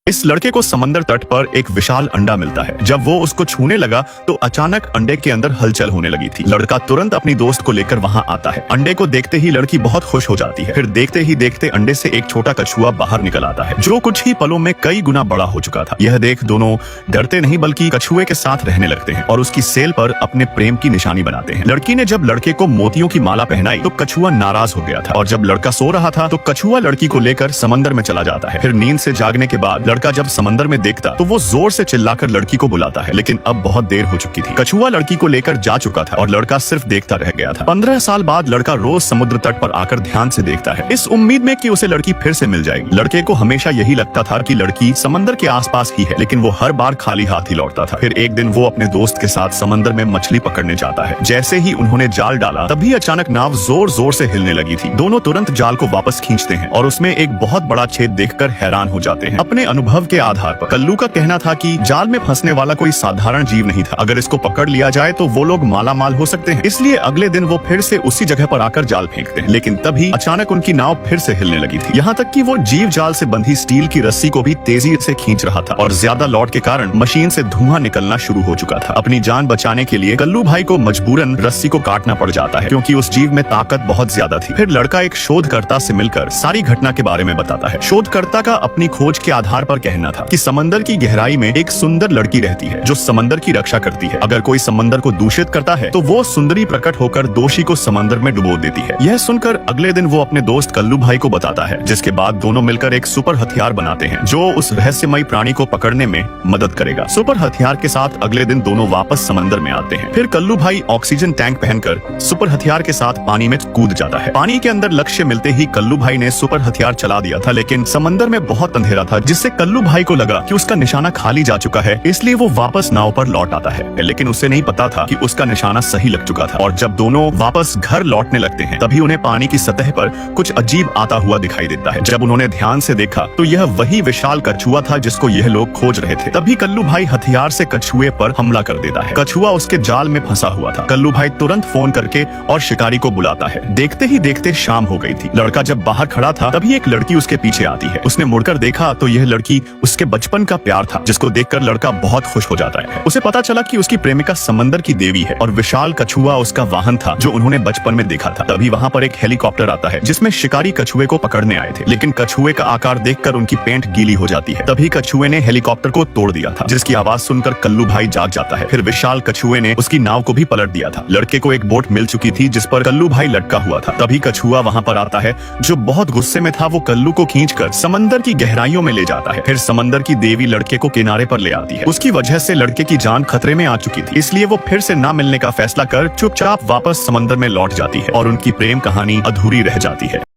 इस लड़के को समंदर तट पर एक विशाल अंडा मिलता है। जब वो उसको छूने लगा तो अचानक अंडे के अंदर हलचल होने लगी थी। लड़का तुरंत अपनी दोस्त को लेकर वहां आता है। अंडे को देखते ही लड़की बहुत खुश हो जाती है। फिर देखते ही देखते अंडे से एक छोटा कछुआ बाहर निकल आता है, जो कुछ ही पलों में कई गुना बड़ा हो चुका था। यह देख दोनों डरते नहीं बल्कि कछुए के साथ रहने लगते हैं और उसकी सेल पर अपने प्रेम की निशानी बनाते हैं। लड़की ने जब लड़के को मोतियों की माला पहनाई तो कछुआ नाराज हो गया था, और जब लड़का सो रहा था तो कछुआ लड़की को लेकर समंदर में चला जाता है। फिर नींद से जागने के बाद लड़का जब समंदर में देखता तो वो जोर से चिल्लाकर लड़की को बुलाता है, लेकिन अब बहुत देर हो चुकी थी। कछुआ लड़की को लेकर जा चुका था और लड़का सिर्फ देखता रह गया था। 15 साल बाद लड़का रोज समुद्र तट पर आकर ध्यान से देखता है, इस उम्मीद में कि उसे लड़की फिर से मिल जाएगी। लड़के को हमेशा यही लगता था कि लड़की समंदर के आसपास ही है, लेकिन वो हर बार खाली हाथ ही लौटता था। फिर एक दिन वो अपने दोस्त के साथ समंदर में मछली पकड़ने जाता है। जैसे ही उन्होंने जाल डाला तभी अचानक नाव जोर जोर से हिलने लगी थी। दोनों तुरंत जाल को वापस खींचते हैं और उसमें एक बहुत बड़ा छेद देखकर हैरान हो जाते हैं। अपने अनुभव के आधार पर कल्लू का कहना था कि जाल में फंसने वाला कोई साधारण जीव नहीं था। अगर इसको पकड़ लिया जाए तो वो लोग माला माल हो सकते हैं। इसलिए अगले दिन वो फिर से उसी जगह पर आकर जाल फेंकते हैं, लेकिन तभी अचानक उनकी नाव फिर से हिलने लगी थी। यहाँ तक कि वो जीव जाल से बंधी स्टील की रस्सी को भी तेजी से खींच रहा था और ज्यादा लोड के कारण मशीन से धुआं निकलना शुरू हो चुका था। अपनी जान बचाने के लिए कल्लू भाई को मजबूरन रस्सी को काटना पड़ जाता है, क्योंकि उस जीव में ताकत बहुत ज्यादा थी। फिर लड़का एक शोधकर्ता से मिलकर सारी घटना के बारे में बताता है। शोधकर्ता का अपनी खोज के आधार पर कहना था कि समंदर की गहराई में एक सुंदर लड़की रहती है जो समंदर की रक्षा करती है। अगर कोई समंदर को दूषित करता है तो वो सुंदरी प्रकट होकर दोषी को समंदर में डुबो देती है। यह सुनकर अगले दिन वो अपने दोस्त कल्लू भाई को बताता है, जिसके बाद दोनों मिलकर एक सुपर हथियार बनाते हैं जो उस रहस्यमयी प्राणी को पकड़ने में मदद करेगा। सुपर हथियार के साथ अगले दिन दोनों वापस समंदर में आते हैं। फिर कल्लू भाई ऑक्सीजन टैंक पहनकर सुपर हथियार के साथ पानी में कूद जाता है। पानी के अंदर लक्ष्य मिलते ही कल्लू भाई ने सुपर हथियार चला दिया था, लेकिन समंदर में बहुत अंधेरा था, जिससे कल्लू भाई को लगा कि उसका निशाना खाली जा चुका है। इसलिए वो वापस नाव पर लौट आता है, लेकिन उसे नहीं पता था कि उसका निशाना सही लग चुका था। और जब दोनों वापस घर लौटने लगते हैं तभी उन्हें पानी की सतह पर कुछ अजीब आता हुआ दिखाई देता है। जब उन्होंने ध्यान से देखा तो यह वही विशाल कछुआ था जिसको यह लोग खोज रहे थे। तभी कल्लू भाई हथियार से कछुए पर हमला कर देता है। कछुआ उसके जाल में फंसा हुआ था। कल्लू भाई तुरंत फोन करके और शिकारी को बुलाता है। देखते ही देखते शाम हो गई थी। लड़का जब बाहर खड़ा था तभी एक लड़की उसके पीछे आती है। उसने मुड़कर देखा तो यह लड़की उसके बचपन का प्यार था, जिसको देखकर लड़का बहुत खुश हो जाता है। उसे पता चला कि उसकी प्रेमिका समंदर की देवी है और विशाल कछुआ उसका वाहन था जो उन्होंने बचपन में देखा था। तभी वहाँ पर एक हेलीकॉप्टर आता है जिसमें शिकारी कछुए को पकड़ने आए थे, लेकिन कछुए का आकार देखकर उनकी पेंट गीली हो जाती है। तभी कछुए ने हेलीकॉप्टर को तोड़ दिया था, जिसकी आवाज सुनकर कल्लू भाई जाग जाता है। फिर विशाल कछुए ने उसकी नाव को भी पलट दिया था। लड़के को एक बोट मिल चुकी थी जिस पर कल्लू भाई लटका हुआ था। तभी कछुआ वहाँ पर आता है, जो बहुत गुस्से में था। वो कल्लू को खींचकर समंदर की गहराइयों में ले जाता है। फिर समंदर की देवी लड़के को किनारे पर ले आती है। उसकी वजह से लड़के की जान खतरे में आ चुकी थी, इसलिए वो फिर से ना मिलने का फैसला कर चुपचाप वापस समंदर में लौट जाती है और उनकी प्रेम कहानी अधूरी रह जाती है।